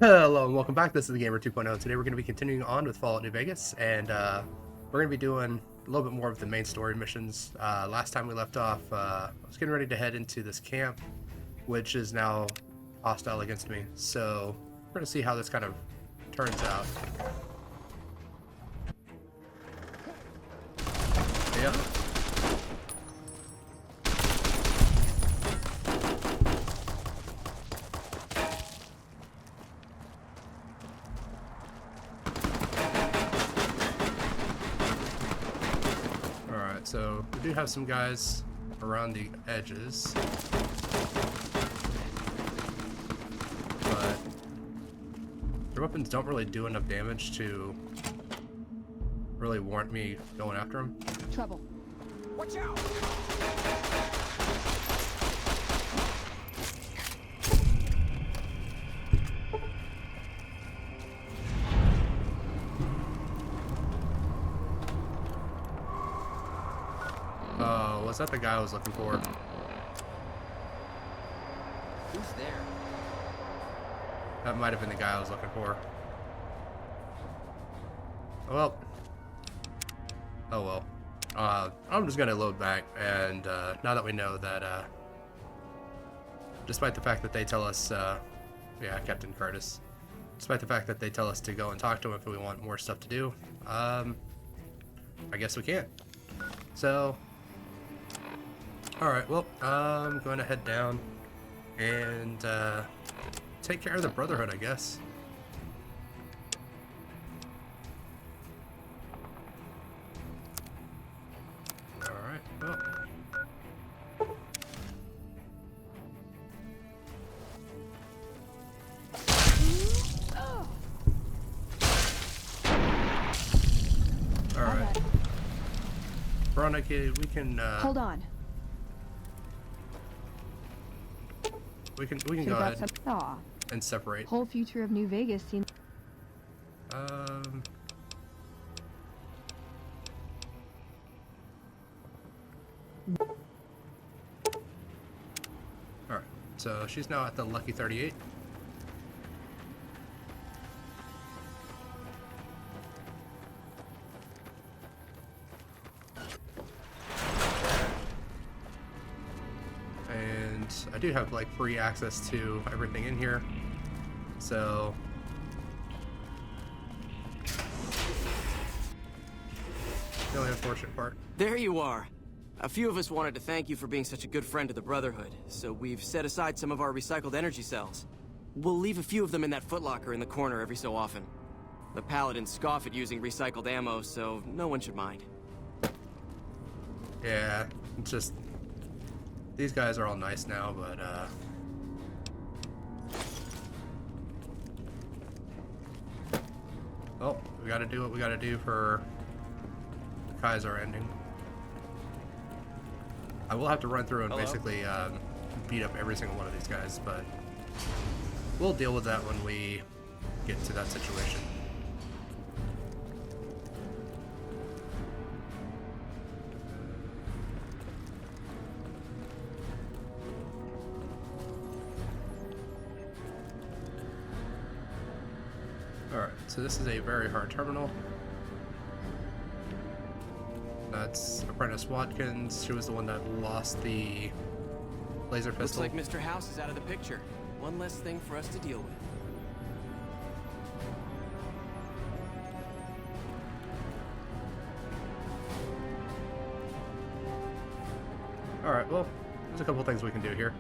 Hello and welcome back. This is the Gamer 2.0. Today we're going to be continuing on with Fallout New Vegas, and we're going to be doing a little bit more of the main story missions. Last time we left off, I was getting ready to head into this camp, which is now hostile against me. So we're going to see how this kind of turns out. Yep. So we do have some guys around the edges, but their weapons don't really do enough damage to really warrant me going after them. Trouble. Watch out! Was that the guy I was looking for? Who's there? That might have been the guy I was looking for. Well. Oh well. I'm just gonna load back, and now that we know that, despite the fact that they tell us, yeah, Captain Curtis, despite the fact that they tell us to go and talk to him if we want more stuff to do, I guess we can't. So, alright, well, I'm going to head down and take care of the Brotherhood, I guess. Alright, well. Alright. Veronica, we can Hold on. We can go ahead and separate. Whole future of New Vegas seems. Alright, so she's now at the Lucky 38. I do have like free access to everything in here, so the only unfortunate part. There you are. A few of us wanted to thank you for being such a good friend to the Brotherhood, so we've set aside some of our recycled energy cells. We'll leave a few of them in that footlocker in the corner every so often. The Paladins scoff at using recycled ammo, so no one should mind. Yeah, it's just these guys are all nice now, but well, we gotta do what we gotta do for the Kaiser ending. I will have to run through and basically beat up every single one of these guys, but we'll deal with that when we get to that situation. Alright, so this is a very hard terminal. That's Apprentice Watkins. She was the one that lost the laser pistol. Looks like Mr. House is out of the picture. One less thing for us to deal with. Alright, well, there's a couple things we can do here.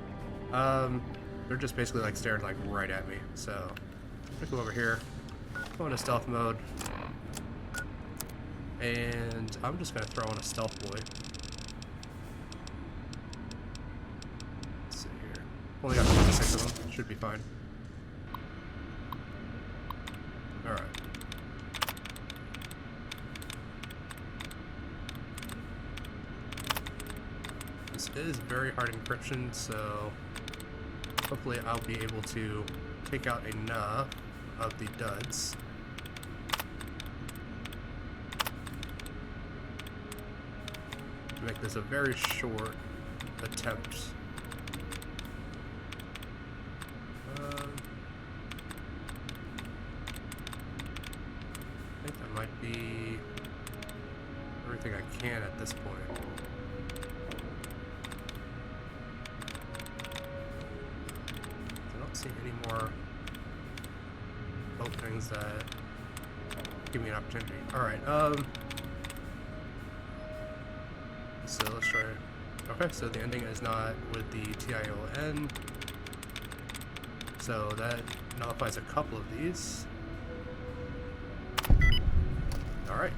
They're just basically like staring like right at me, so I'm gonna come over here. Go into stealth mode, and I'm just gonna throw in a stealth boy. Let's see here. Only got 26 of them. Should be fine. All right. This is very hard encryption, so hopefully I'll be able to take out enough of the duds. To make this a very short attempt. might be everything I can at this point. I don't see any more openings that give me an opportunity. Alright, so let's try. Okay, so the ending is not with the TION. So that nullifies a couple of these. Alright.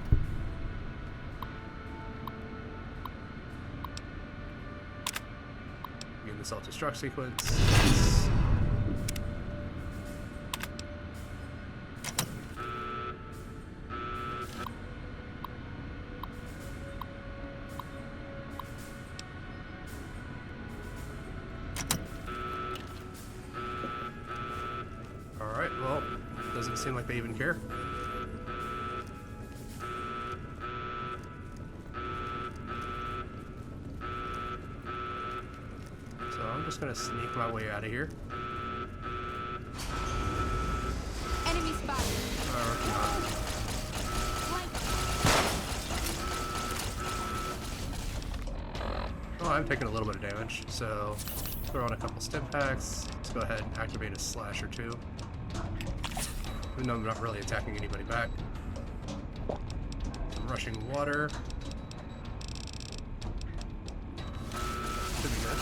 Begin the self-destruct sequence. Alright, well, doesn't seem like they even care. So I'm just gonna sneak my way out of here. Enemy spotted. Oh, I'm taking a little bit of damage, so throw on a couple stim packs. Let's go ahead and activate a slash or two. Even though I'm not really attacking anybody back. Some rushing water. Should be good.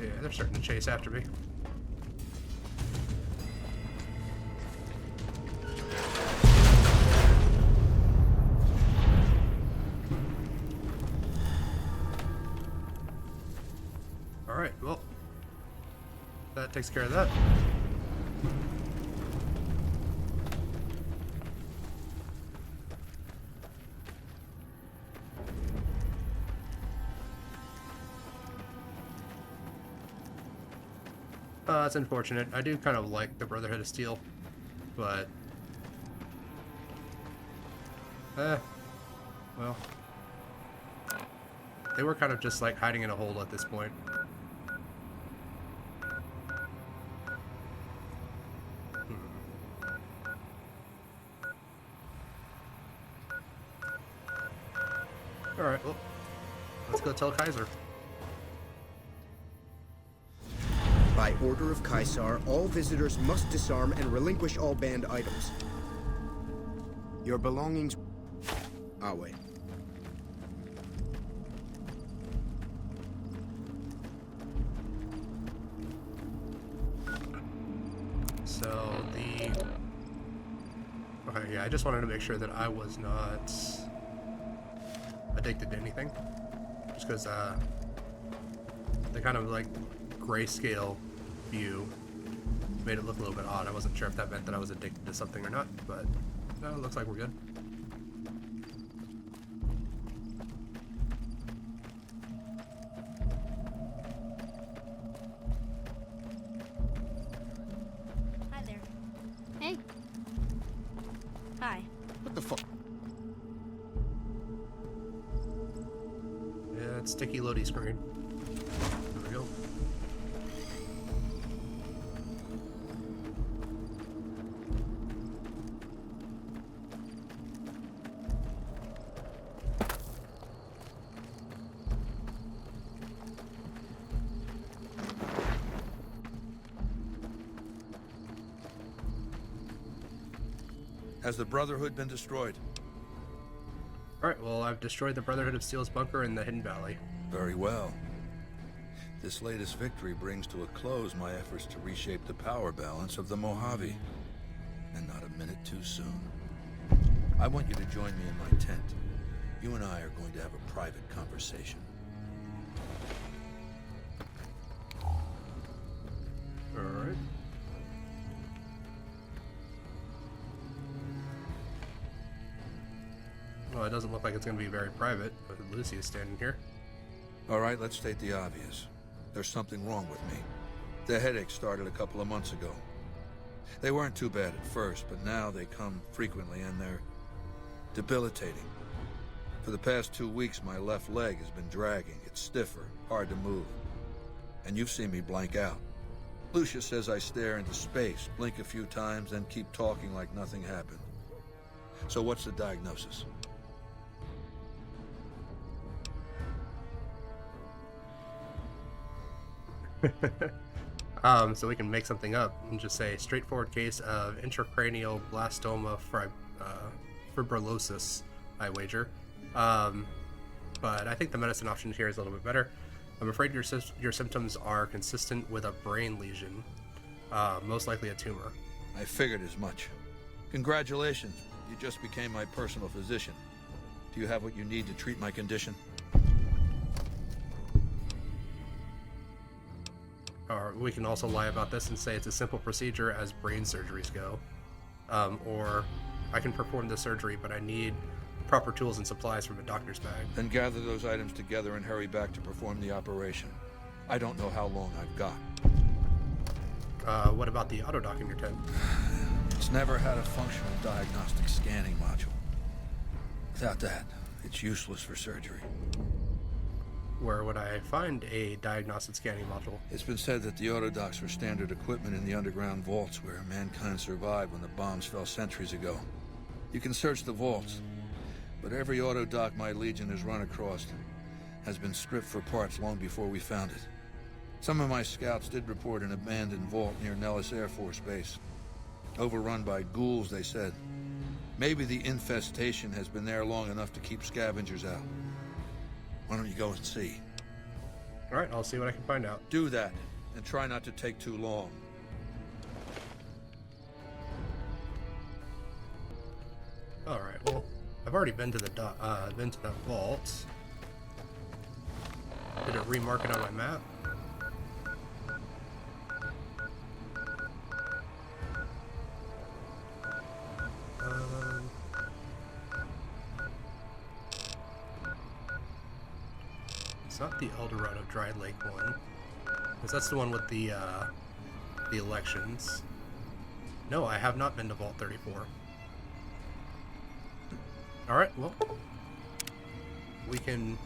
Yeah, they're starting to chase after me. Alright, well, that takes care of that. It's unfortunate. I do kind of like the Brotherhood of Steel, but well, they were kind of just like hiding in a hole at this point. Alright, well, let's go tell Kaiser. By order of Caesar, all visitors must disarm and relinquish all banned items. Your belongings... Ah, wait. So, okay, yeah, I just wanted to make sure that I was not addicted to anything. Just because, the kind of, like, grayscale view made it look a little bit odd. I wasn't sure if that meant that I was addicted to something or not, but no, it looks like we're good. Hi there. Hey. Hi. What the fuck? Yeah, it's sticky loady screen. There we go. Has the Brotherhood been destroyed? Alright, well, I've destroyed the Brotherhood of Steel's bunker in the Hidden Valley. Very well. This latest victory brings to a close my efforts to reshape the power balance of the Mojave. And not a minute too soon. I want you to join me in my tent. You and I are going to have a private conversation. Alright. Well, it doesn't look like it's going to be very private, but Lucy is standing here. All right, let's state the obvious. There's something wrong with me. The headaches started a couple of months ago. They weren't too bad at first, but now they come frequently and they're Debilitating. For the past 2 weeks, my left leg has been dragging. It's stiffer, hard to move. And you've seen me blank out. Lucia says I stare into space, blink a few times, then keep talking like nothing happened. So what's the diagnosis? So we can make something up and just say straightforward case of intracranial blastoma fibrillosis, I wager. But I think the medicine option here is a little bit better. I'm afraid your symptoms are consistent with a brain lesion, most likely a tumor. I figured as much. Congratulations, you just became my personal physician. Do you have what you need to treat my condition? Or we can also lie about this and say it's a simple procedure as brain surgeries go. Or I can perform the surgery, but I need proper tools and supplies from a doctor's bag. Then gather those items together and hurry back to perform the operation. I don't know how long I've got. What about the autodock in your tent? It's never had a functional diagnostic scanning module. Without that, it's useless for surgery. Where would I find a diagnostic scanning module? It's been said that the autodocs were standard equipment in the underground vaults where mankind survived when the bombs fell centuries ago. You can search the vaults, but every autodoc my Legion has run across has been stripped for parts long before we found it. Some of my scouts did report an abandoned vault near Nellis Air Force Base. Overrun by ghouls, they said. Maybe the infestation has been there long enough to keep scavengers out. Why don't you go and see? Alright, I'll see what I can find out. Do that, and try not to take too long. Alright, well, I've already been to the vault. Did it remark it on my map? It's not the El Dorado Dry Lake one, because that's the one with the elections. No, I have not been to Vault 34. Alright, well, we can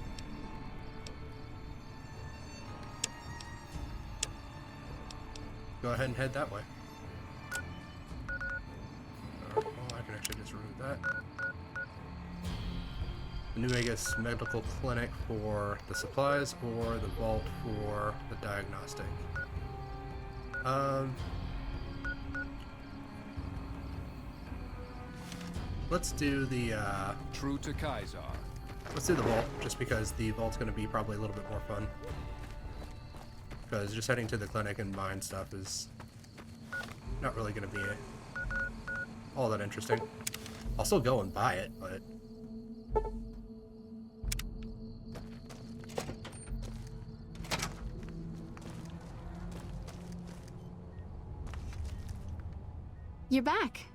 go ahead and head that way. Well, I can actually just remove that. The New Vegas Medical Clinic for the supplies, or the vault for the diagnostic. Let's do the True to Kaiser. let's do the vault, just because the vault's going to be probably a little bit more fun. Because just heading to the clinic and buying stuff is not really going to be all that interesting. I'll still go and buy it, but You're back.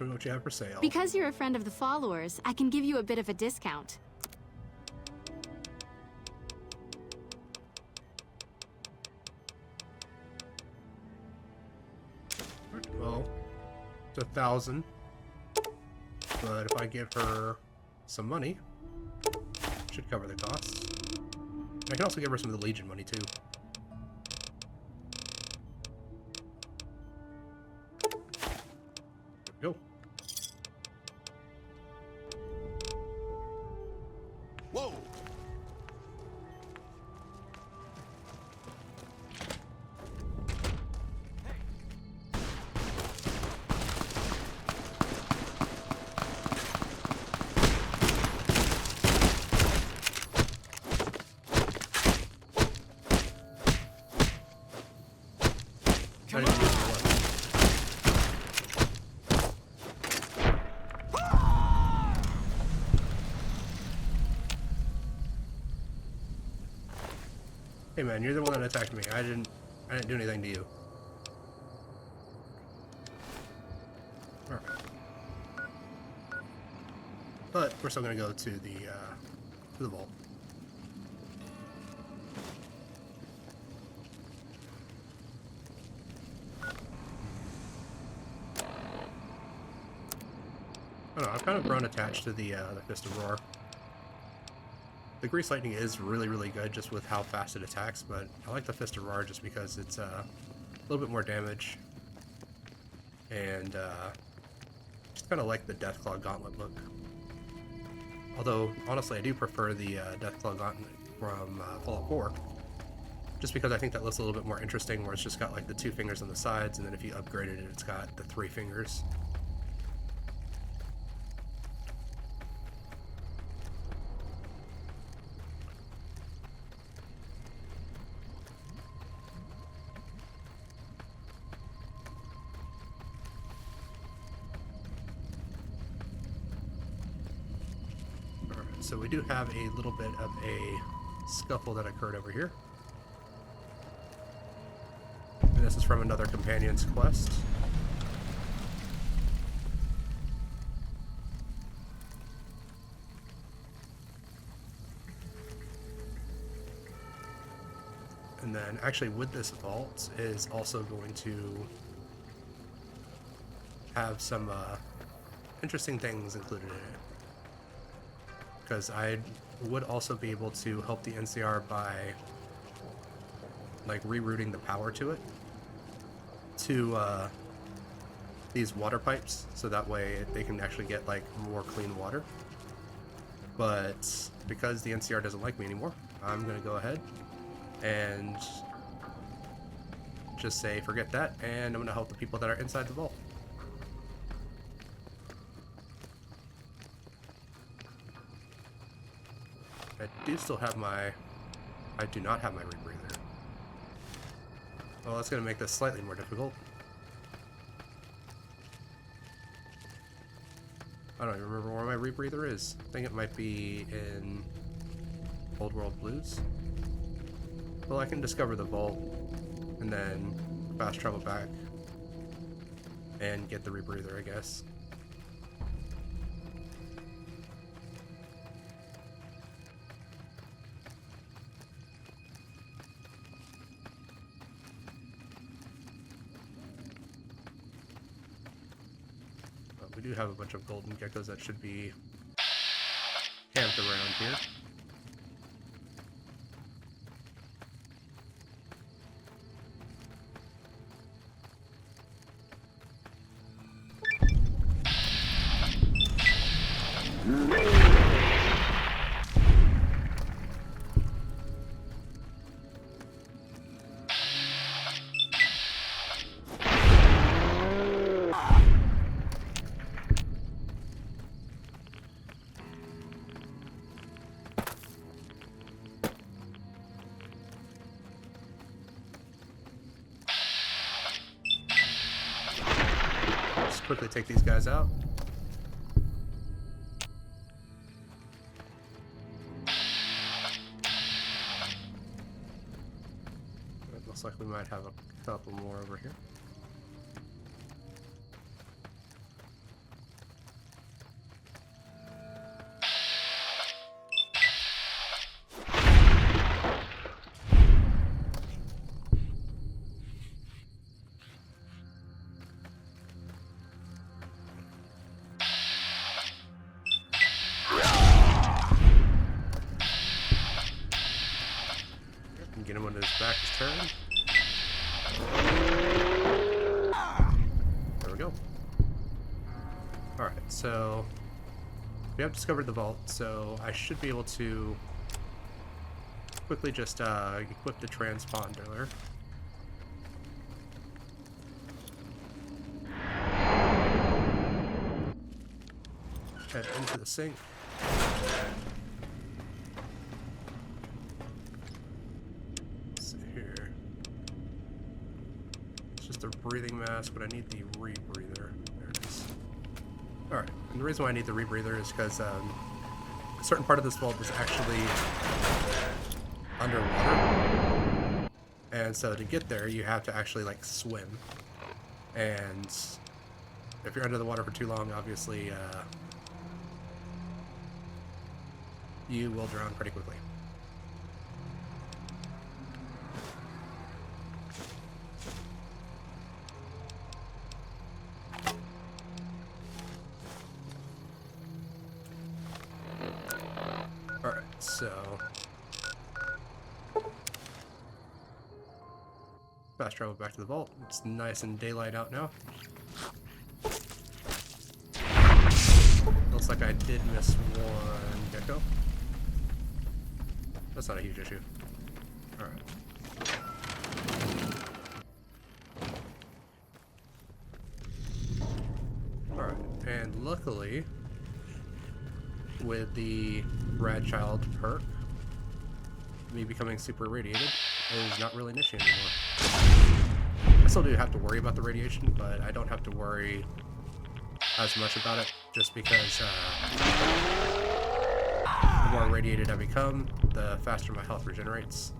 show me what you have for sale. Because you're a friend of the followers, I can give you a bit of a discount. Well, it's 1,000. But if I give her some money, should cover the costs. I can also give her some of the Legion money too. There we go. Whoa! I didn't use the weapon. Hey man, you're the one that attacked me. I didn't do anything to you. Alright. But we're still gonna go to the vault. don't know, I've kind of grown attached to the Fist of Roar. The Grease Lightning is really, really good just with how fast it attacks, but I like the Fist of Roar just because it's a little bit more damage. And just kind of like the Deathclaw Gauntlet look. Although, honestly, I do prefer the Deathclaw Gauntlet from Fallout 4. Just because I think that looks a little bit more interesting, where it's just got like the 2 fingers on the sides, and then if you upgraded it, it's got the 3 fingers. Alright, so we do have a little bit of a scuffle that occurred over here. And this is from another companion's quest. And then actually with this vault is also going to have some interesting things included in it. Because I would also be able to help the NCR by like rerouting the power to it to these water pipes, so that way they can actually get like more clean water. But because the NCR doesn't like me anymore, I'm gonna go ahead and just say forget that, and I'm gonna help the people that are inside the vault. I do not have my rebreather. Well, that's going to make this slightly more difficult. I don't even remember where my rebreather is. I think it might be in Old World Blues. Well, I can discover the vault and then fast travel back and get the rebreather, I guess. We do have a bunch of golden geckos that should be camped around here. Quickly take these guys out. It looks like we might have a couple more over here. Get him on his back his turn. There we go. Alright, so we have discovered the vault, so I should be able to quickly just equip the transponder. Head into the sink. The breathing mask, but I need the rebreather. There it is. Alright, and the reason why I need the rebreather is because a certain part of this vault is actually underwater. And so to get there, you have to actually like swim. And if you're under the water for too long, obviously you will drown pretty quickly. So fast travel back to the vault. It's nice and daylight out now. Looks like I did miss one gecko. That's not a huge issue. Alright. Alright, and luckily, with the Radchild perk, me becoming super irradiated is not really an issue anymore. I still do have to worry about the radiation, but I don't have to worry as much about it, just because the more irradiated I become, the faster my health regenerates.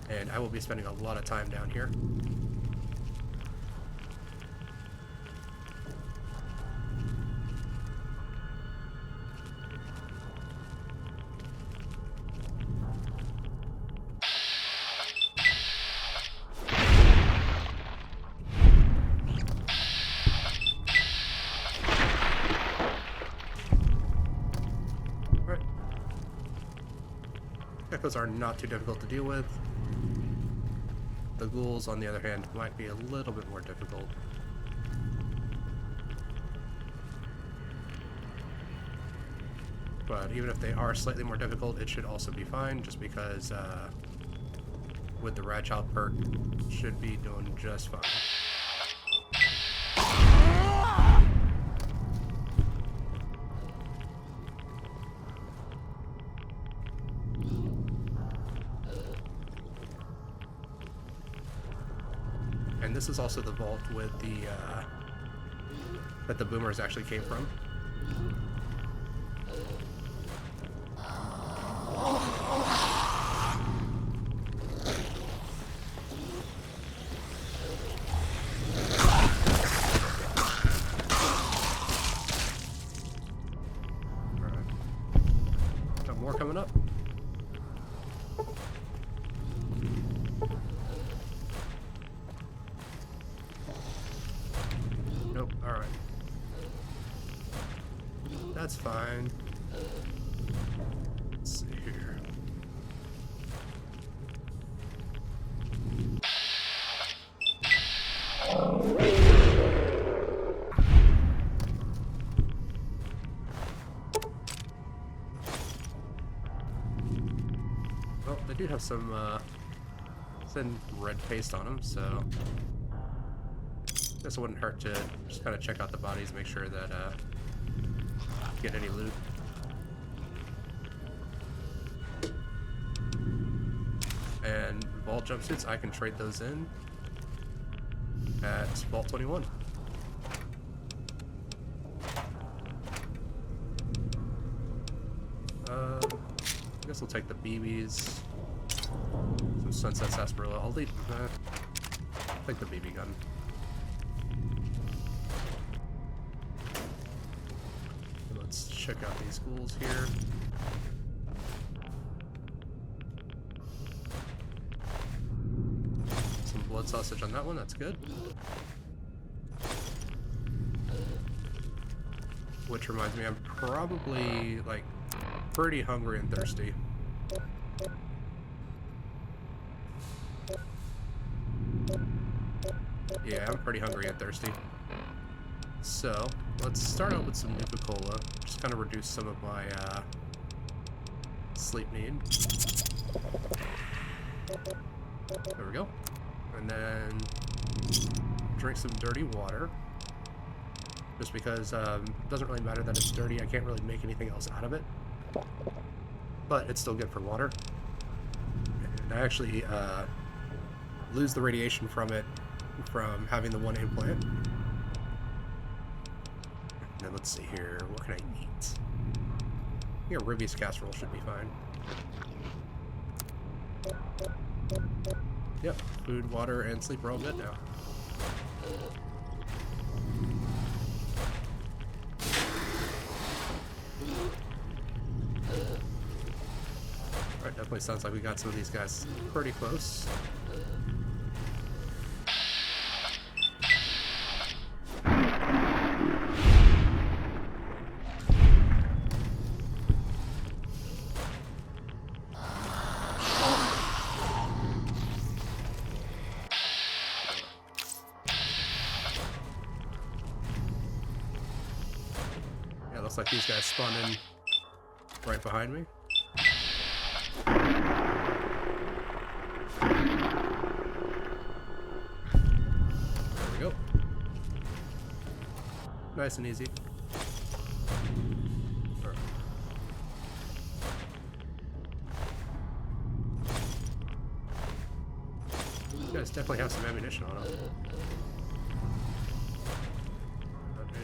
And I will be spending a lot of time down here. Geckos are not too difficult to deal with. The ghouls, on the other hand, might be a little bit more difficult. But even if they are slightly more difficult, it should also be fine, just because with the Radchild perk, should be doing just fine. And this is also the vault with the that the boomers actually came from. Alright. Got more coming up. Nope, alright. That's fine. Let's see here. Well, they do have some thin red paste on them, so guess it wouldn't hurt to just kind of check out the bodies, make sure that get any loot. And vault jumpsuits, I can trade those in at Vault 21. I guess I'll take the BBs, some Sunset Sarsaparilla. I'll leave. Take the BB gun. Let's check out these ghouls here. Some blood sausage on that one, that's good. Which reminds me, I'm probably, like, pretty hungry and thirsty. Yeah, I'm pretty hungry and thirsty. So, let's start out with some Nuka-Cola. Just kind of reduce some of my sleep need. There we go. And then drink some dirty water. Just because it doesn't really matter that it's dirty. I can't really make anything else out of it. But it's still good for water. And I actually lose the radiation from it from having the one implant. Then let's see here, what can I eat? Yeah, Ruby's casserole should be fine. Yep, food, water, and sleep are all good now. Alright, definitely sounds like we got some of these guys pretty close. looks like these guys spawned in right behind me. There we go. Nice and easy. Alright. These guys definitely have some ammunition on them.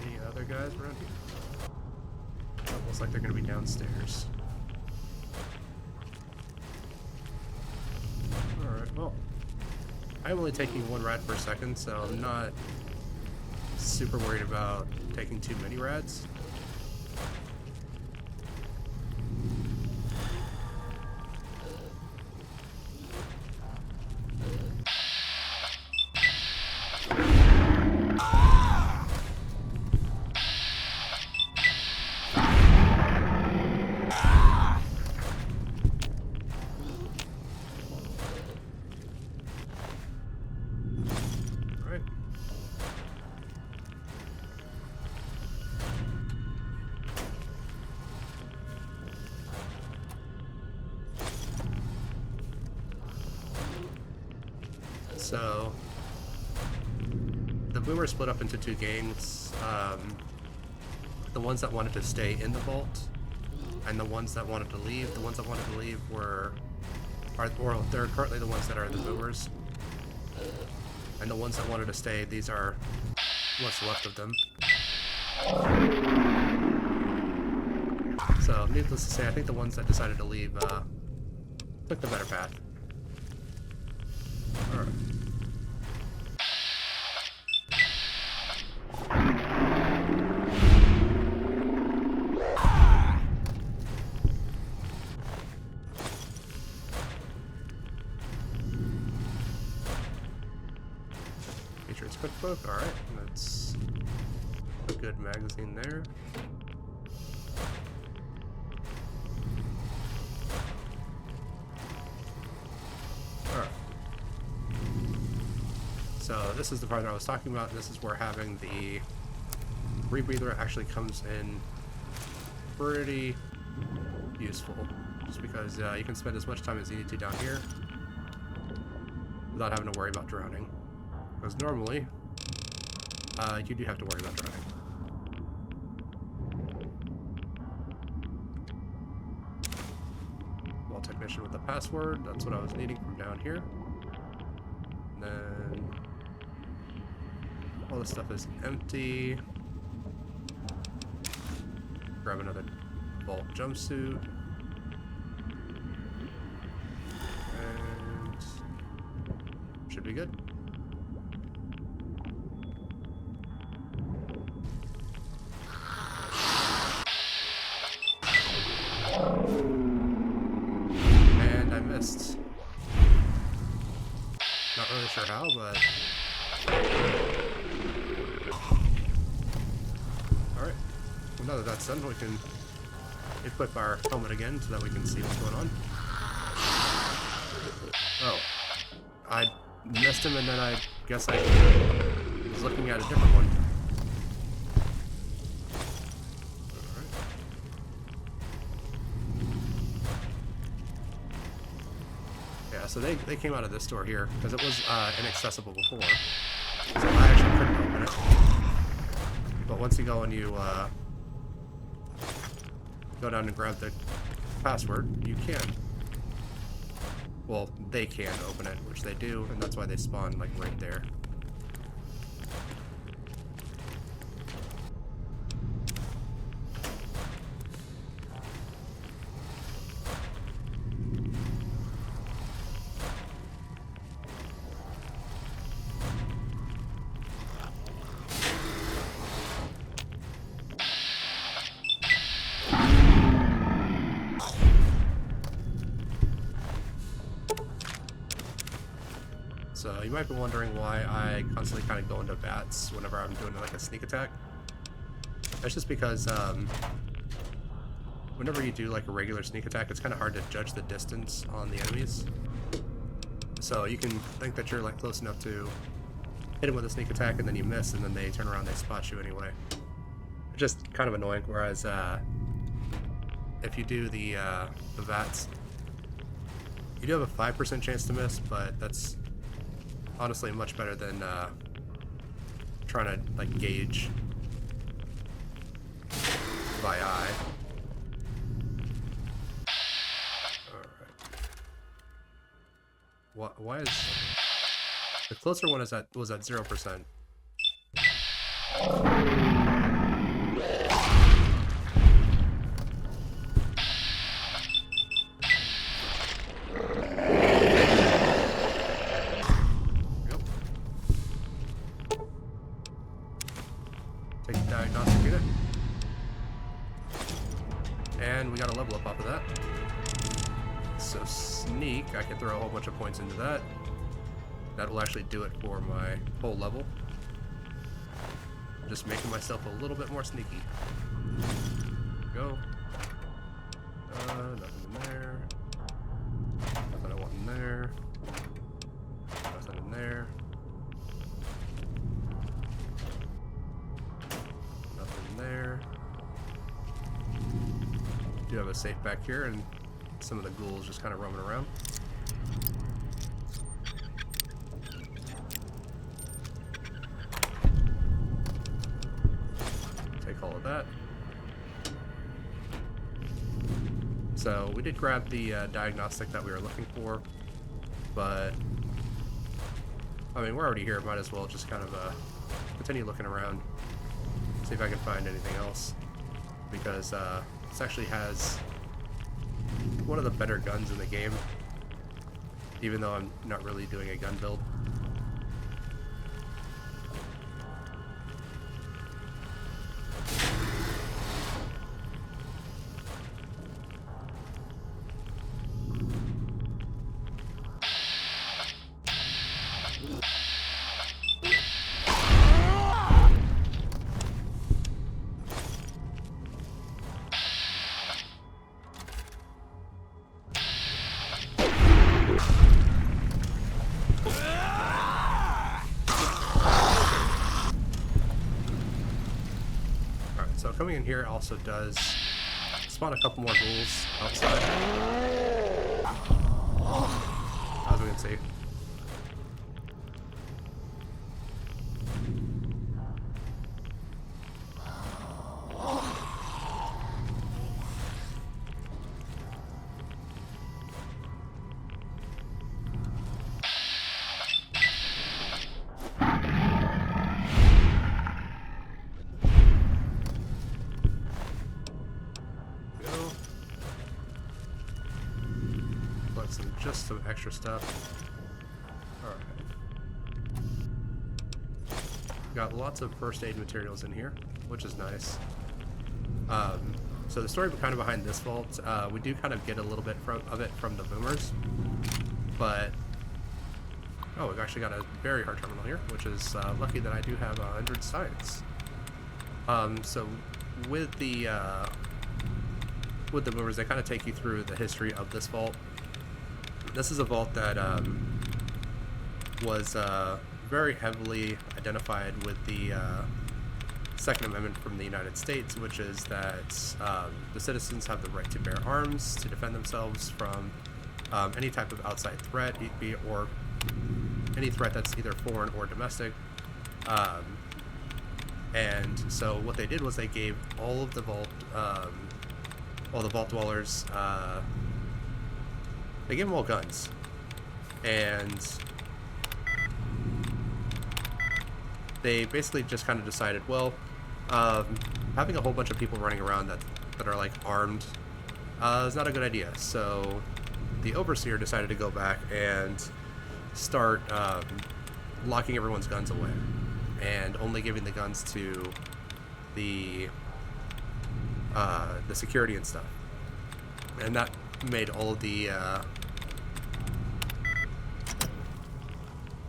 Any other guys around here? Oh, looks like they're gonna be downstairs. Alright, well. I'm only taking one rad per second, so I'm not super worried about taking too many rads. So, the Boomers split up into two gangs. The ones that wanted to stay in the vault, and the ones that wanted to leave. The ones that wanted to leave they're currently the ones that are the Boomers. And the ones that wanted to stay, these are what's left of them. So, needless to say, I think the ones that decided to leave took the better path. Alright. Patriots Cookbook, alright, that's a good magazine there. Alright. So this is the part that I was talking about, and this is where having the rebreather actually comes in pretty useful. Just because you can spend as much time as you need to down here without having to worry about drowning. Because normally, you do have to worry about drowning. Wall technician with the password, that's what I was needing from down here. And then all this stuff is empty. Grab another Vault jumpsuit. And should be good. And I missed. Not really sure how, but alright. Well, now that that's done, we can equip our helmet again so that we can see what's going on. Oh. I missed him, and then I guess I was looking at a different one. Alright. Yeah, so they came out of this door here, because it was inaccessible before. So I actually couldn't open it. But once you go and you go down and grab the password, you can. Well, they can open it, which they do, and that's why they spawn, like, right there. So you might be wondering why I constantly kind of go into bats whenever I'm doing like a sneak attack. That's just because whenever you do like a regular sneak attack, it's kind of hard to judge the distance on the enemies. So you can think that you're like close enough to hit them with a sneak attack, and then you miss, and then they turn around, they spot you anyway. Just kind of annoying. Whereas if you do the VATS, you do have a 5% chance to miss, but that's honestly much better than trying to like gauge by eye. Alright. Why is the closer one was at 0%? Take the diagnostic unit. And we got a level up off of that. So sneak, I can throw a whole bunch of points into that. That will actually do it for my whole level. Just making myself a little bit more sneaky. Go. Nothing in there. Nothing I want in there. Nothing in there. Nothing in there. Do have a safe back here, and some of the ghouls just kind of roaming around. Take all of that. So we did grab the diagnostic that we were looking for, but I mean, we're already here. Might as well just kind of continue looking around, see if I can find anything else, because this actually has one of the better guns in the game, even though I'm not really doing a gun build. So coming in here also does spawn a couple more ghouls outside, as we can see. Just some extra stuff. Alright. Got lots of first aid materials in here, which is nice. So the story kind of behind this vault, we do kind of get a little bit of it from the boomers, but oh, we've actually got a very hard terminal here, which is lucky that I do have 100 science. So with the boomers, they kind of take you through the history of this vault. This is a vault that was very heavily identified with the Second Amendment from the United States, which is that the citizens have the right to bear arms to defend themselves from any type of outside threat, or any threat that's either foreign or domestic. And so what they did was they gave all of the vault dwellers, they gave them all guns, and they basically just kind of decided, well, having a whole bunch of people running around that are like armed is not a good idea. So the overseer decided to go back and start locking everyone's guns away and only giving the guns to the security and stuff, and that made all of the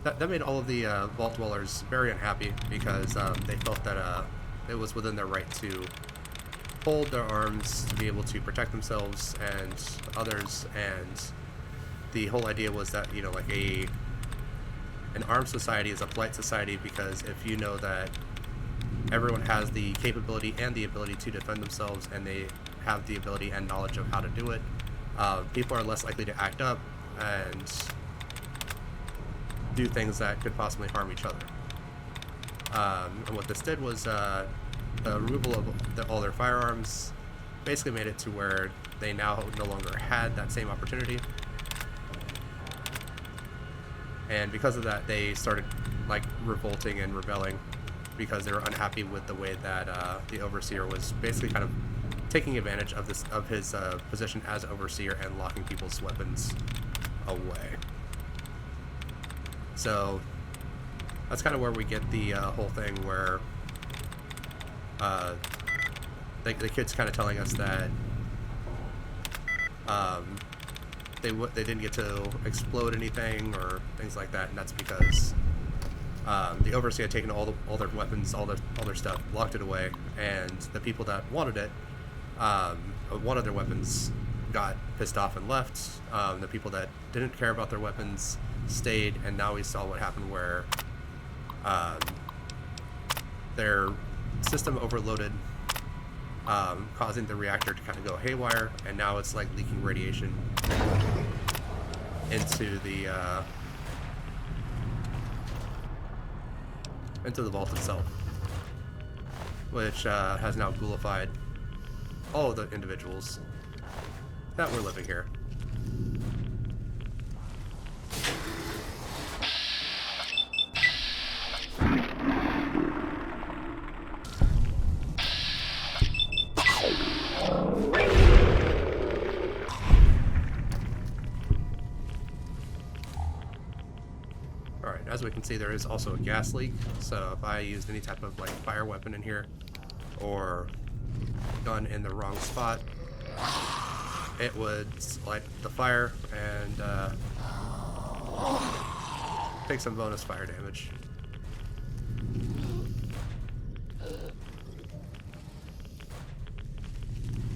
that made all of the vault dwellers very unhappy, because they felt that it was within their right to hold their arms to be able to protect themselves and others. And the whole idea was that, you know, like an armed society is a polite society, because if you know that everyone has the capability and the ability to defend themselves, and they have the ability and knowledge of how to do it, people are less likely to act up and do things that could possibly harm each other. And what this did was the removal of all their firearms basically made it to where they now no longer had that same opportunity. And because of that, they started like revolting and rebelling because they were unhappy with the way that the Overseer was basically kind of taking advantage of his position as Overseer and locking people's weapons away. So that's kind of where we get the whole thing where the kid's kind of telling us that they didn't get to explode anything or things like that, and that's because the Overseer had taken all their weapons, all their stuff, locked it away, and the people that wanted it, wanted their weapons, got pissed off and left. The people that didn't care about their weapons stayed, and now we saw what happened where their system overloaded, causing the reactor to kind of go haywire, and now it's like leaking radiation into the vault itself, which has now ghoulified all of the individuals that were living here. Alright, as we can see, there is also a gas leak, so if I used any type of like fire weapon in here or gun in the wrong spot, it would light the fire and take some bonus fire damage.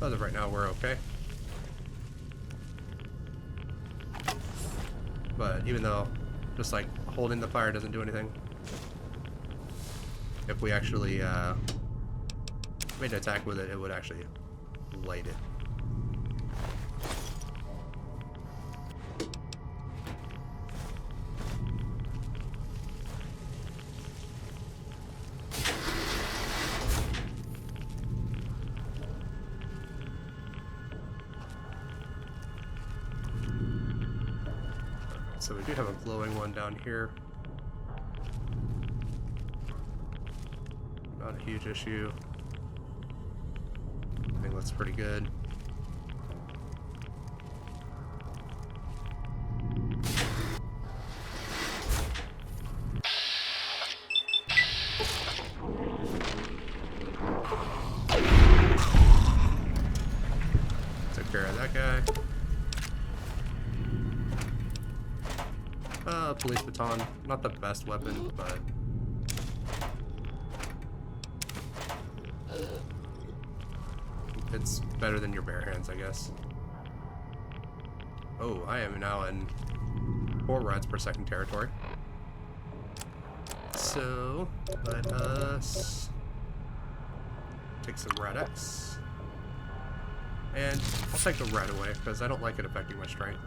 As of right now, we're okay. But even though just like holding the fire doesn't do anything, if we actually made an attack with it, it would actually light it. So we do have a glowing one down here. Not a huge issue. I think that's pretty good. Took care of that guy. Police baton, not the best weapon, but it's better than your bare hands, I guess. Oh, I am now in 4 rods per second territory. So let us take some Rad-X. And I'll take the Rad away because I don't like it affecting my strength.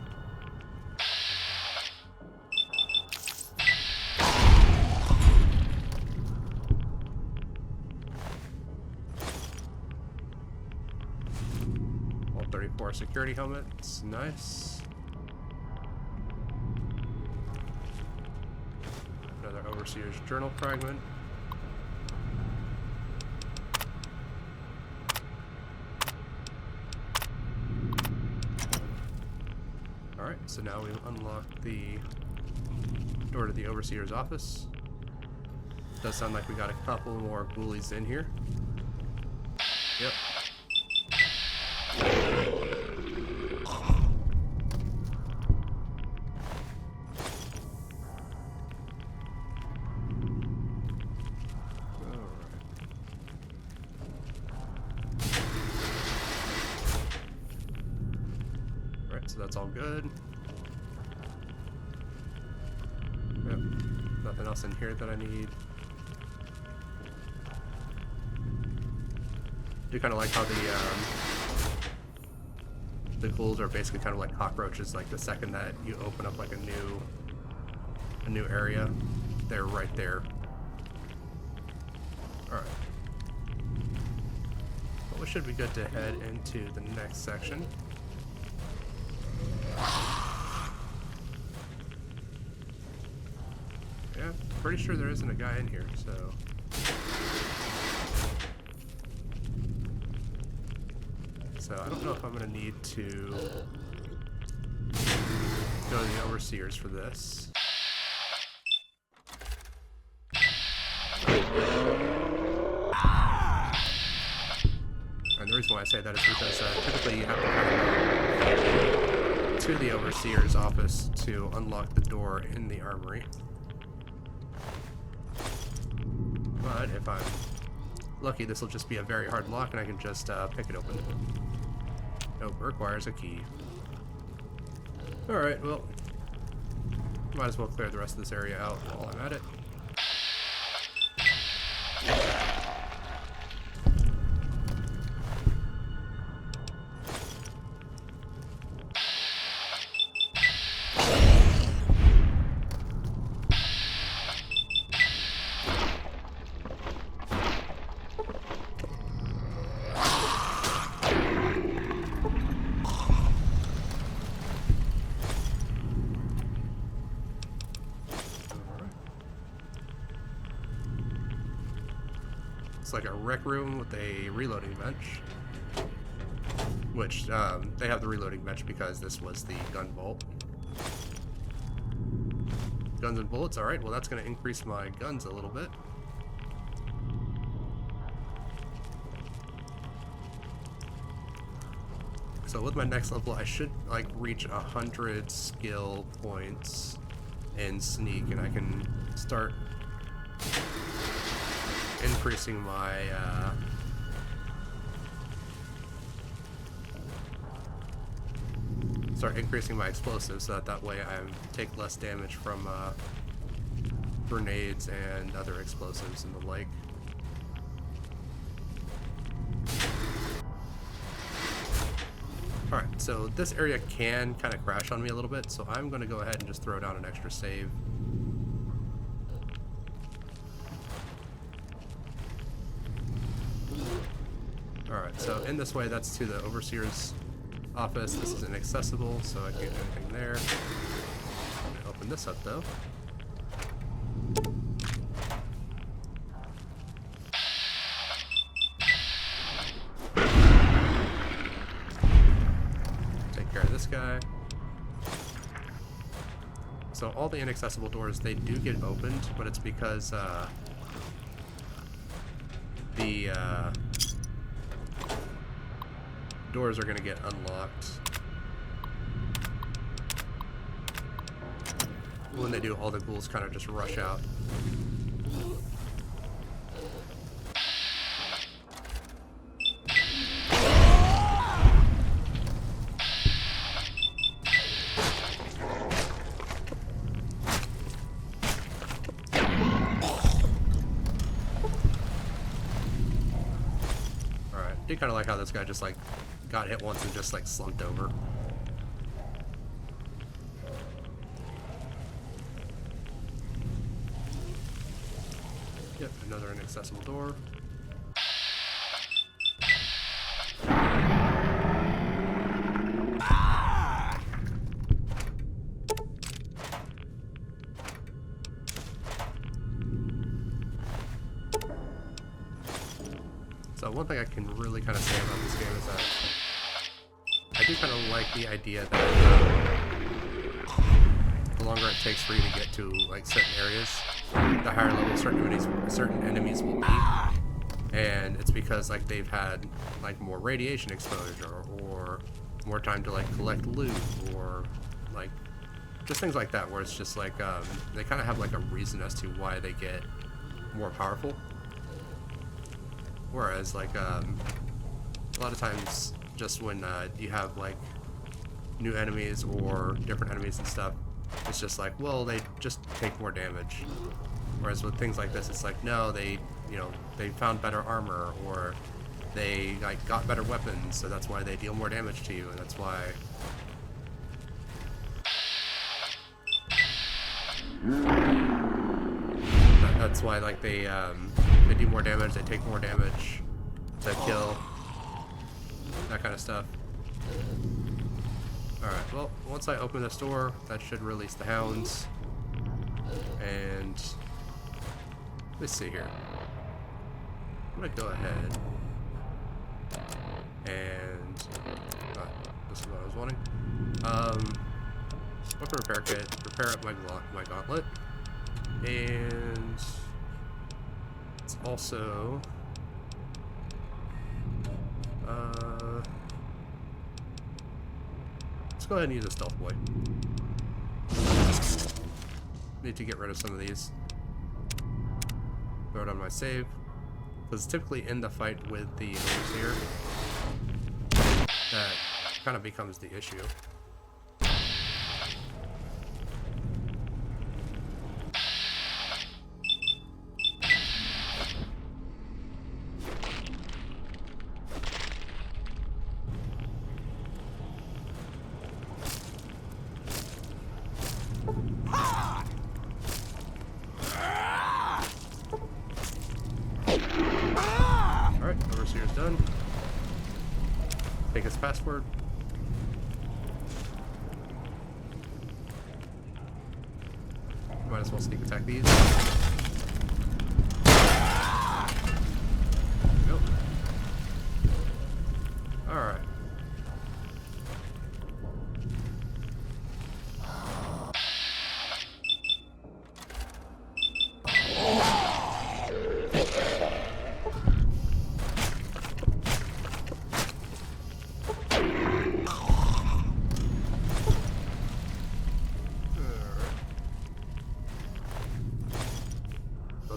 Security helmets, nice. Another Overseer's journal fragment. Alright, so now we've unlocked the door to the Overseer's office. Does sound like we got a couple more ghoulies in here. Yep. So that's all good. Yep. Nothing else in here that I need. do kind of like how the ghouls are basically kind of like cockroaches. Like the second that you open up like a new area, they're right there. All right. Well, we should be good to head into the next section. Yeah, pretty sure there isn't a guy in here, so. So I don't know if I'm gonna need to go to the overseers for this. And the reason why I say that is because typically you have to kind of go to the overseer's office to unlock the door in the armory. But if I'm lucky, this will just be a very hard lock and I can just pick it open. Nope, requires a key. Alright, well, might as well clear the rest of this area out while I'm at it. It's like a rec room with a reloading bench, which they have the reloading bench because this was the gun vault. Guns and bullets, alright, well that's going to increase my guns a little bit. So with my next level, I should like reach 100 skill points in sneak, and I can start increasing my explosives, so that way I take less damage from grenades and other explosives and the like. Alright, so this area can kind of crash on me a little bit, so I'm going to go ahead and just throw down an extra save. Alright, so in this way, that's to the Overseer's office. This is inaccessible, so I can't do anything there. I'm going to open this up, though. Take care of this guy. So all the inaccessible doors, they do get opened, but it's because the doors are going to get unlocked. When they do, all the ghouls kind of just rush out. Alright, I do kind of like how this guy just like got hit once and just like slumped over. Yep, another inaccessible door. So one thing I can really kind of say about this game is that I do kind of like the idea that the longer it takes for you to get to like certain areas, the higher level certain enemies will be, and it's because like they've had like more radiation exposure or more time to like collect loot or like just things like that, where it's just like they kind of have like a reason as to why they get more powerful. Whereas like a lot of times just when you have like new enemies or different enemies and stuff, it's just like, well, they just take more damage. Whereas with things like this, it's like, no, they found better armor, or they like got better weapons, so that's why they deal more damage to you, and that's why. That's why like they do more damage, they take more damage to kill, that kind of stuff. Alright, well, once I open this door, that should release the hounds. And let's see here. I'm gonna go ahead and this is what I was wanting. Weapon repair kit, repair up my gauntlet, and it's also let's go ahead and use a stealth boy. Need to get rid of some of these. Throw it on my save. Because typically in the fight with the enemies here, that kind of becomes the issue. Done. Take his password. Might as well sneak attack these. Nope. Alright.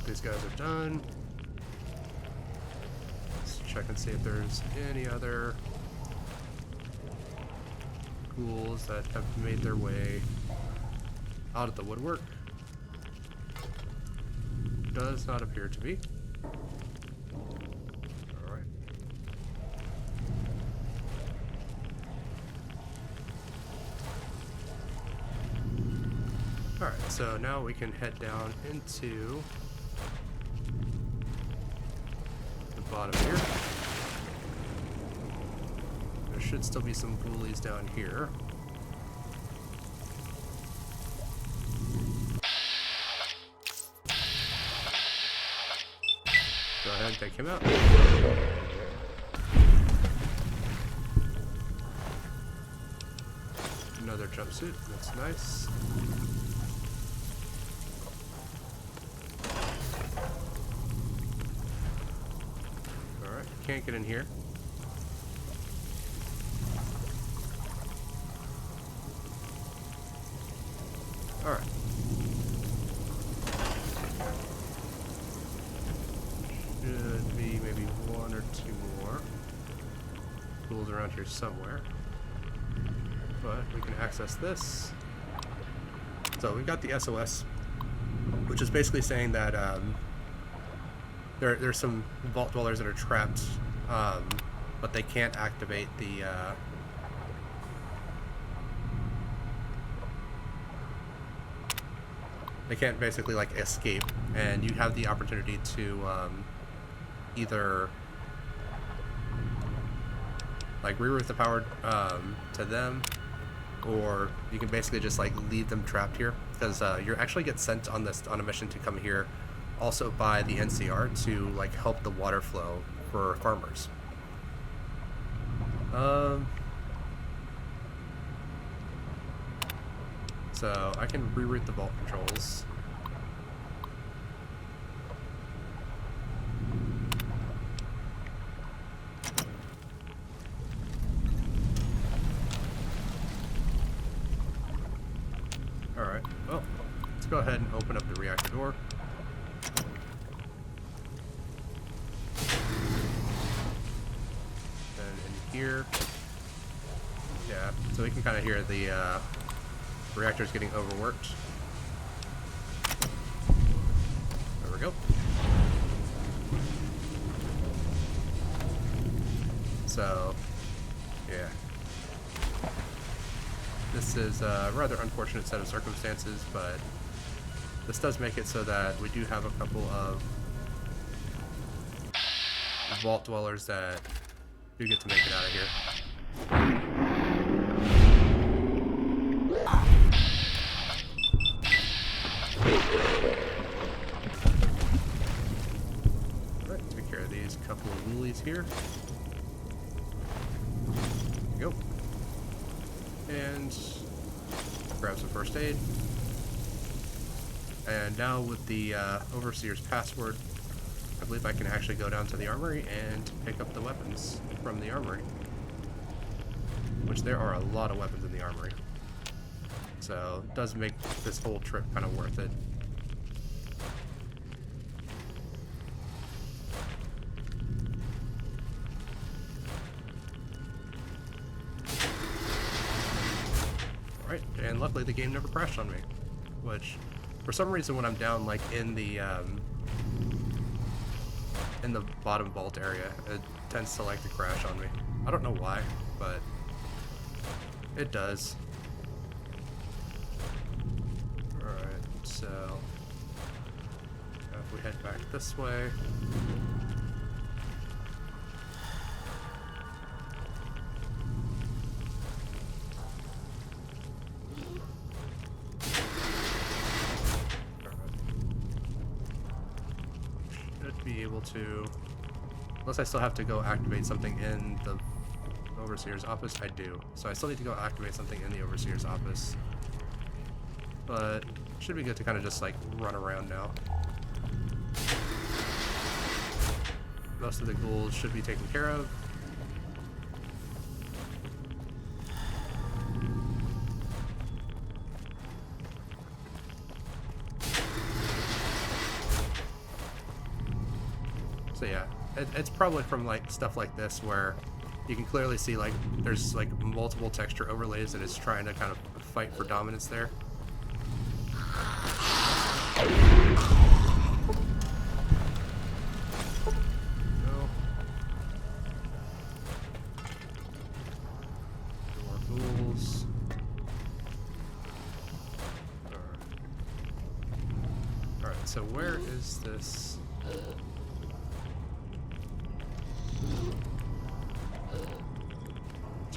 These guys are done. Let's check and see if there's any other ghouls that have made their way out of the woodwork. Does not appear to be. Alright. Alright, so now we can head down into bottom here. There should still be some ghoulies down here. Go ahead and take him out. Another jumpsuit, that's nice. Can't get in here. Alright. Should be maybe one or two more ghouls around here somewhere. But we can access this. So we got the SOS, which is basically saying that there's some vault dwellers that are trapped, but they can't activate the they can't basically like escape, and you have the opportunity to either like reroute the power to them, or you can basically just like leave them trapped here, because you actually get sent on a mission to come here also by the NCR to like help the water flow for farmers. So I can reroute the vault controls. Alright, well, let's go ahead and open up the reactor door. Here. Yeah, so we can kind of hear the reactors getting overworked. There we go. So, yeah. This is a rather unfortunate set of circumstances, but this does make it so that we do have a couple of vault dwellers that do get to make it out of here. Alright, take care of these couple of woolies here. There we go. And grab some first aid. And now with the Overseer's password, I believe I can actually go down to the armory and pick up the weapons from the armory. Which there are a lot of weapons in the armory. So it does make this whole trip kind of worth it. Alright, and luckily the game never crashed on me. Which, for some reason when I'm down like in the bottom vault area, it tends to like to crash on me. I don't know why, but it does. Alright, so if we head back this way. Be able to, unless I still have to go activate something in the Overseer's office. I do, so I still need to go activate something in the Overseer's office, but should be good to kind of just like run around now. Most of the ghouls should be taken care of. So yeah, it's probably from like stuff like this where you can clearly see like there's like multiple texture overlays and it's trying to kind of fight for dominance there. No. More ghouls. Alright, so where is this?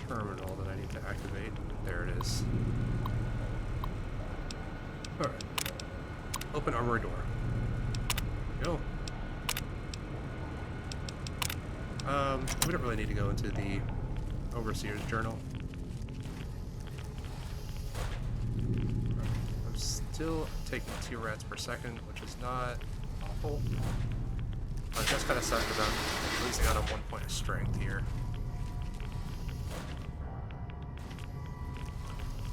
Terminal that I need to activate. There it is. Alright. Open armory door. Go. We don't really need to go into the Overseer's journal. I'm still taking 2 rats per second, which is not awful. But it does kind of suck because I'm losing out on 1 point of strength here.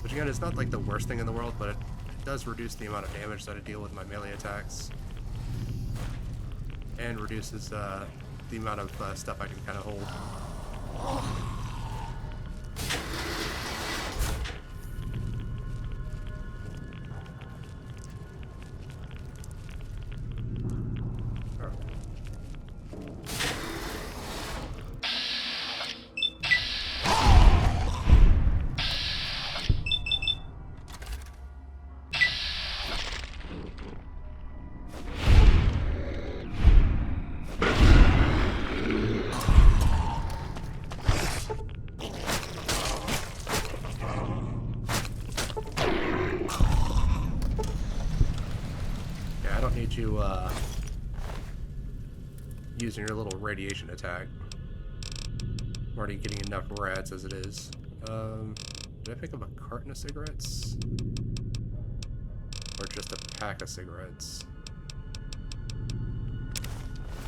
Which again is not like the worst thing in the world, but it does reduce the amount of damage that I deal with my melee attacks. And reduces the amount of stuff I can kind of hold. You using your little radiation attack. I'm already getting enough rats as it is. Did I pick up a carton of cigarettes? Or just a pack of cigarettes?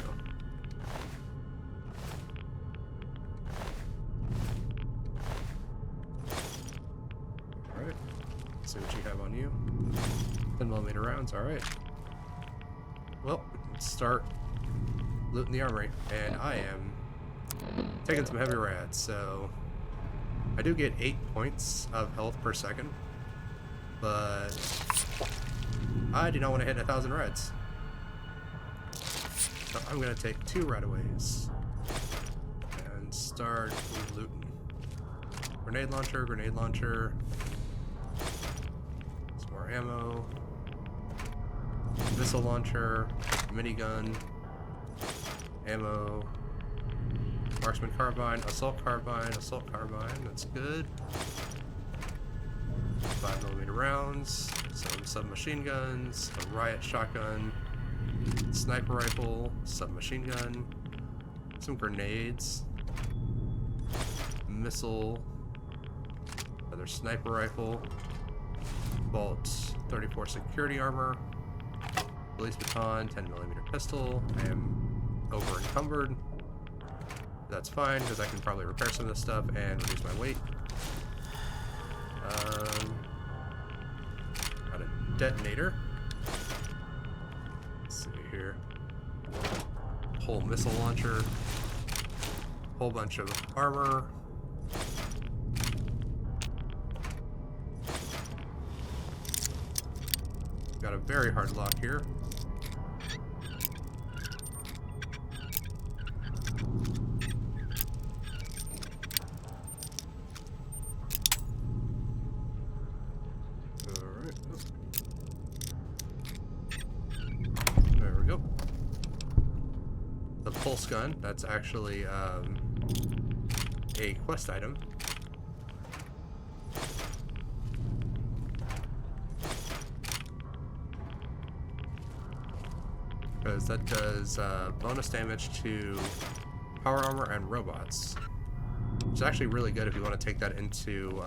No. Alright. Let's see what you have on you. 10mm rounds, alright. Well, let's start looting the armory, and I am taking some heavy rats, so I do get 8 points of health per second, but I do not want to hit 1,000 rats. So I'm going to take 2 rataways, and and start looting. Grenade launcher, grenade launcher. Some more ammo. Missile launcher, minigun, ammo, marksman carbine, assault carbine, that's good. 5mm rounds, some submachine guns, a riot shotgun, sniper rifle, submachine gun, some grenades, missile, another sniper rifle, Vault 34 security armor, police baton, 10mm pistol. I am over encumbered. That's fine because I can probably repair some of this stuff and reduce my weight. Got a detonator. Let's see here. Whole missile launcher. Whole bunch of armor. Got a very hard lock here. Pulse gun, that's actually a quest item. Because that does bonus damage to power armor and robots. Which is actually really good if you want to take that into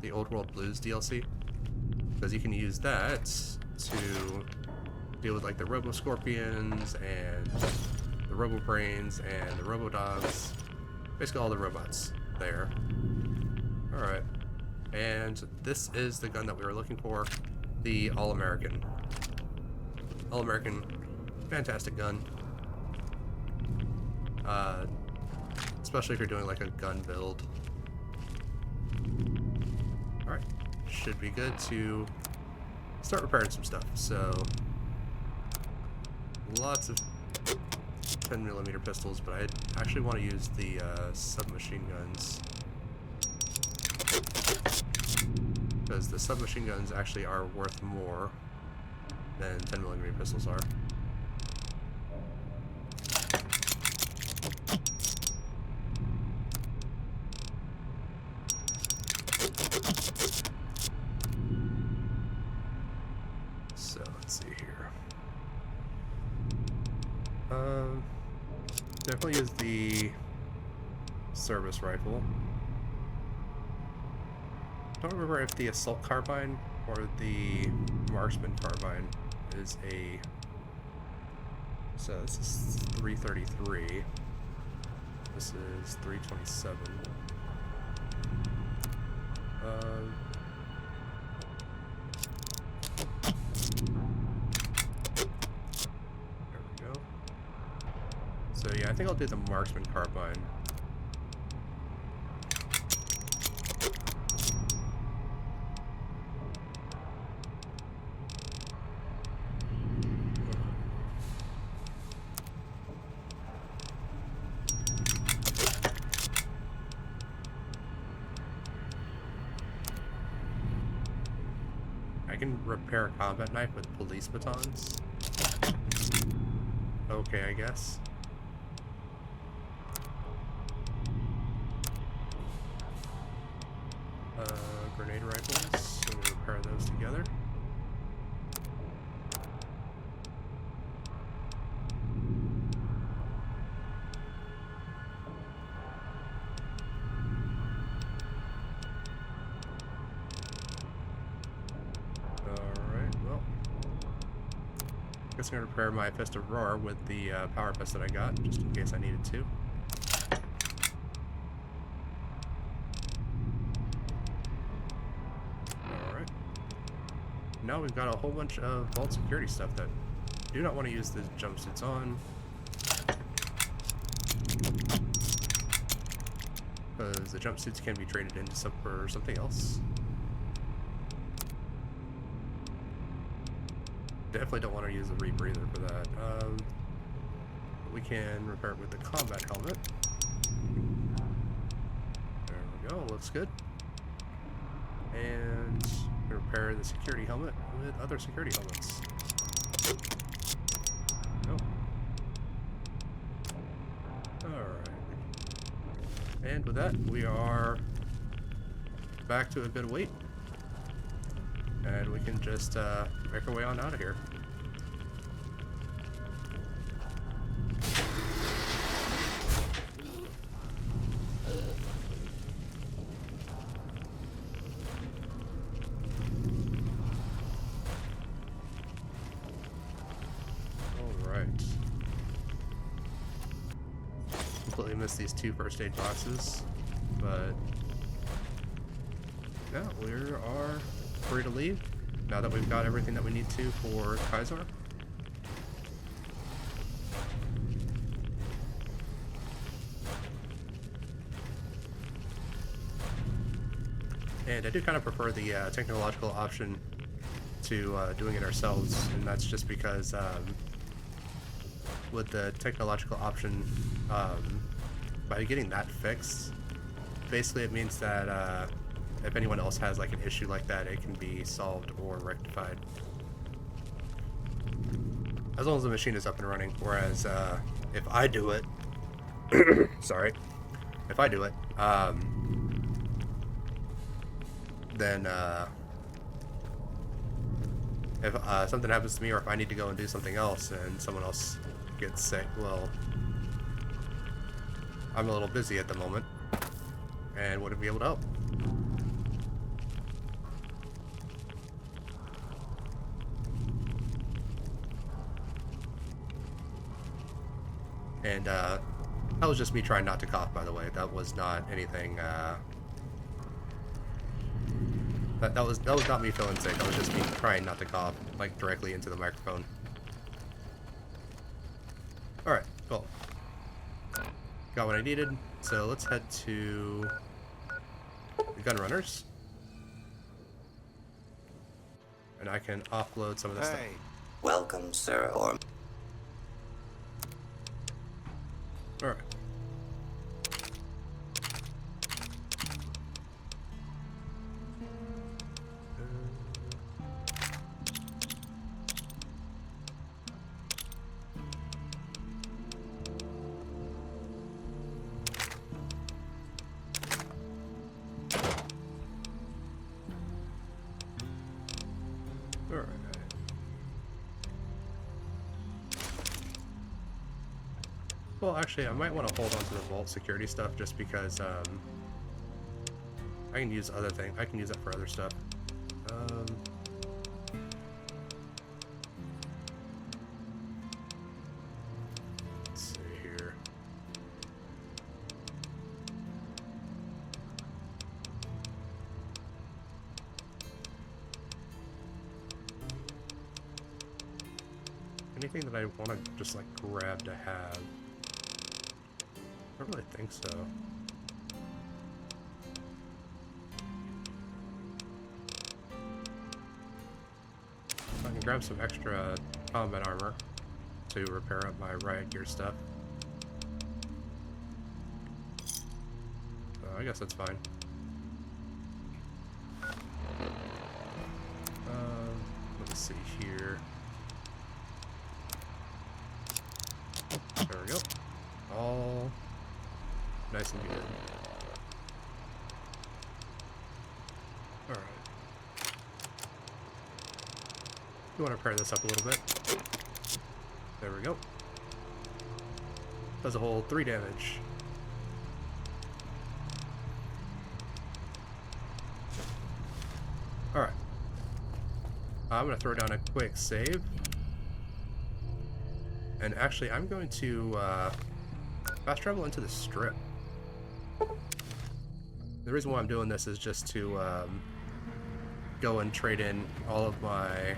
the Old World Blues DLC. Because you can use that to deal with like the Robo Scorpions and the Robo Brains and the Robo Dogs, basically all the robots there. Alright, and this is the gun that we were looking for, the All-American. All-American, fantastic gun. Especially if you're doing like a gun build. Alright, should be good to start repairing some stuff. So, lots of 10mm pistols, but I actually want to use the submachine guns because the submachine guns actually are worth more than 10mm pistols are. So let's see here. Definitely use the service rifle. Don't remember if the assault carbine or the marksman carbine is a. So this is 333. This is 327. So yeah, I think I'll do the marksman carbine. I can repair a combat knife with police batons. Okay, I guess. Grenade rifles, so we'll repair those together. Alright, well. I guess I'm going to repair my Fist of Roar with the power fist that I got, just in case I needed to. Now we've got a whole bunch of vault security stuff that do not want to use the jumpsuits on. Because the jumpsuits can be traded into for something else. Definitely don't want to use the rebreather for that. We can repair it with the combat helmet. we go. Looks good. And repair the security helmet with other security helmets. No. Alright. And with that, we are back to a good weight. And we can just make our way on out of here. Completely missed these 2 first aid boxes, but yeah, we are free to leave now that we've got everything that we need to for Caesar. And I do kind of prefer the technological option to doing it ourselves, and that's just because with the technological option, by getting that fixed, basically it means that if anyone else has like an issue like that, it can be solved or rectified. As long as the machine is up and running. Whereas if I do it, sorry, if I do it, then if something happens to me, or if I need to go and do something else and someone else gets sick, well, I'm a little busy at the moment and wouldn't be able to help. And that was just me trying not to cough, by the way. That was not anything that was not me feeling sick. That was just me trying not to cough like directly into the microphone. Alright, well, got what I needed, so let's head to the gun runners. And I can offload some of this stuff. Welcome, sir, or... Alright. Alright. Well, actually, I might want to hold on to the vault security stuff just because I can use other things. I can use that for other stuff. Let's see here. Anything that I want to just like grab to have? I don't really think so. I can grab some extra combat armor to repair up my riot gear stuff. I guess that's fine. Let's see here. There we go. All nice and good. Alright. You want to pair this up a little bit. There we go. Does a whole 3 damage. Alright. I'm going to throw down a quick save. And actually, I'm going to fast travel into the strip. The reason why I'm doing this is just to go and trade in all of my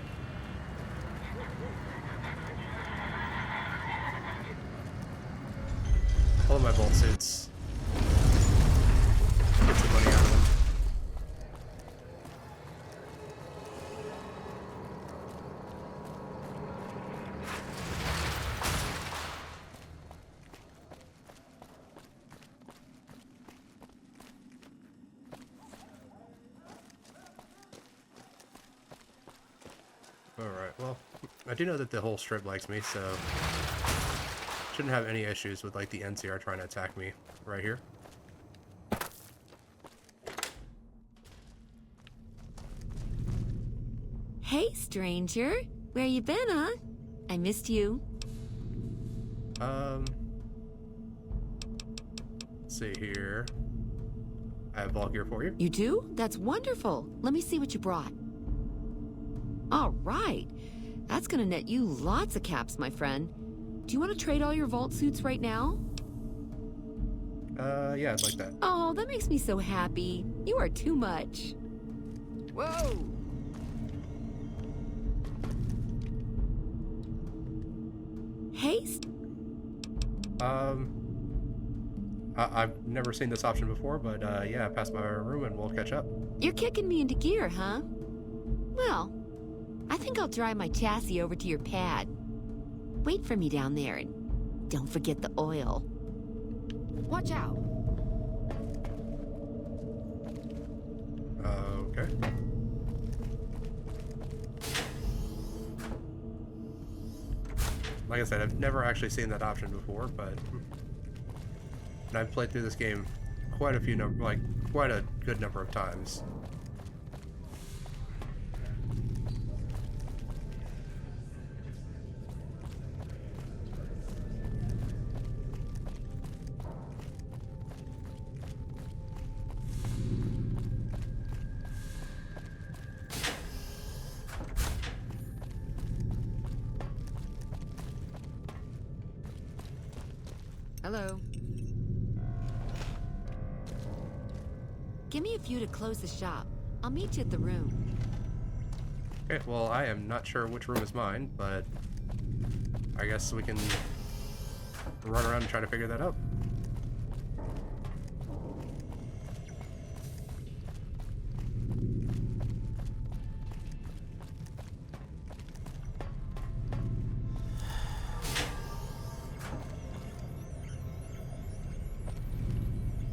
bolt suits. Get some money out of them. well, I do know that the whole strip likes me, so shouldn't have any issues with like the NCR trying to attack me right here. Hey, stranger. Where you been, huh? I missed you. Let's see here. I have Vault gear for you. You do? That's wonderful. Let me see what you brought. All right. That's gonna net you lots of caps, my friend. Do you want to trade all your Vault suits right now? Yeah, I'd like that. Oh, that makes me so happy. You are too much. Whoa! Hey, I've never seen this option before, but yeah, pass by our room and we'll catch up. you're kicking me into gear, huh? Well, I think I'll drive my chassis over to your pad. Wait for me down there, and don't forget the oil. Watch out. Okay. Like I said, I've never actually seen that option before, but and I've played through this game quite a good number of times. Hello. Give me a few to close the shop. I'll meet you at the room. Okay, well, I am not sure which room is mine, but I guess we can run around and try to figure that out.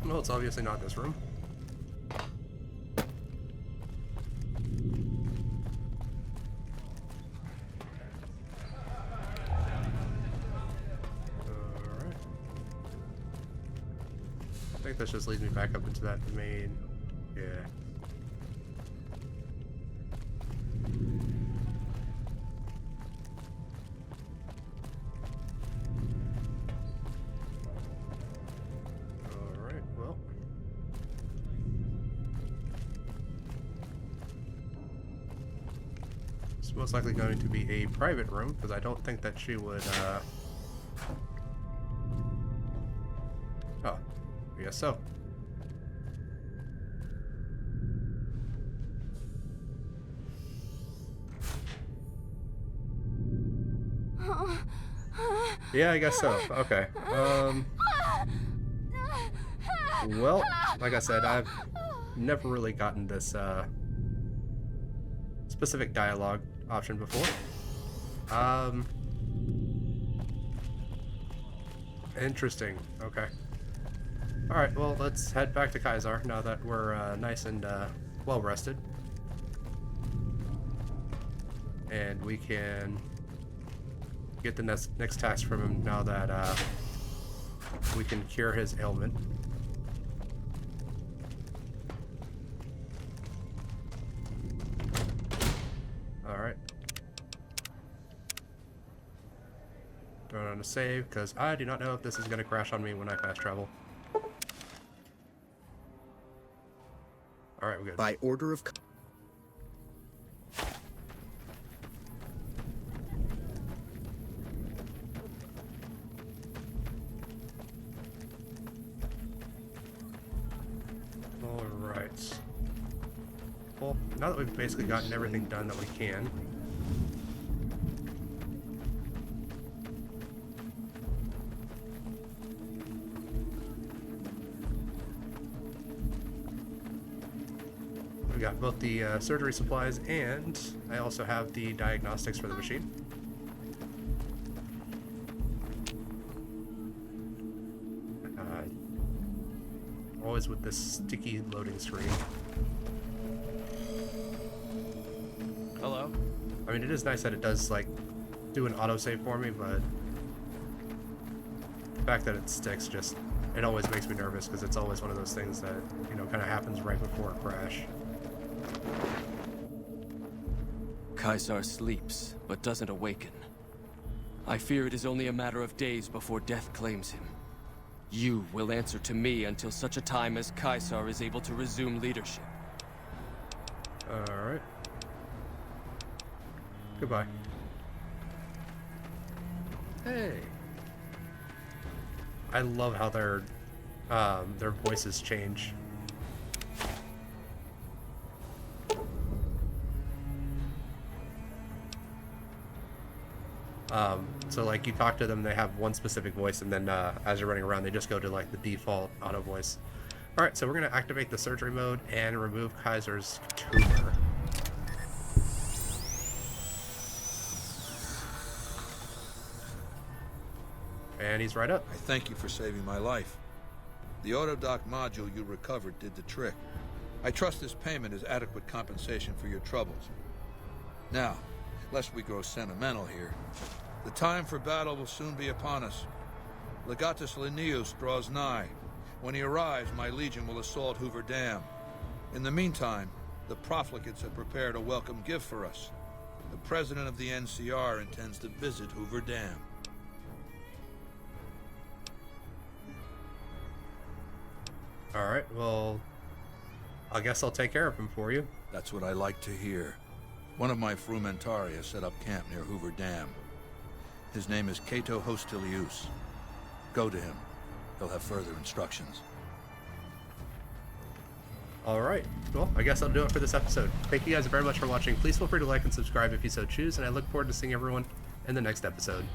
Well, it's obviously not this room. Alright. I think this just leads me back up into that main... Yeah. Alright, well. It's most likely going to be a private room, because I don't think that she would, Oh, I guess so. Yeah, I guess so. Okay. Well, like I said, I've never really gotten this specific dialogue option before. Interesting. Okay. All right. Well, let's head back to Caesar now that we're nice and well rested, and we can get the next task from him now that we can cure his ailment. Alright. Going on to save, because I do not know if this is going to crash on me when I fast travel. Alright, we're good. By order of... Alright. Well, now that we've basically gotten everything done that we can, we got both the surgery supplies, and I also have the diagnostics for the machine. Always with this sticky loading screen. Hello? I mean, it is nice that it does, like, do an autosave for me, but the fact that it sticks just, it always makes me nervous, because it's always one of those things that, you know, kind of happens right before a crash. Caesar sleeps, but doesn't awaken. I fear it is only a matter of days before death claims him. You will answer to me until such a time as Caesar is able to resume leadership. Alright. Goodbye. Hey. I love how their voices change. So like you talk to them, they have one specific voice, and then as you're running around, they just go to like the default auto voice. All right, so we're gonna activate the surgery mode and remove Kaiser's tumor. And he's right up. I thank you for saving my life. The autodoc module you recovered did the trick. I trust this payment is adequate compensation for your troubles. Now, lest we grow sentimental here, the time for battle will soon be upon us. Legatus Linnaeus draws nigh. When he arrives, my legion will assault Hoover Dam. In the meantime, the profligates have prepared a welcome gift for us. The president of the NCR intends to visit Hoover Dam. Alright, well, I guess I'll take care of him for you. That's what I like to hear. One of my Frumentaria set up camp near Hoover Dam. His name is Cato Hostilius. Go to him. He'll have further instructions. Alright, well, I guess I'll do it for this episode. Thank you guys very much for watching. Please feel free to like and subscribe if you so choose, and I look forward to seeing everyone in the next episode.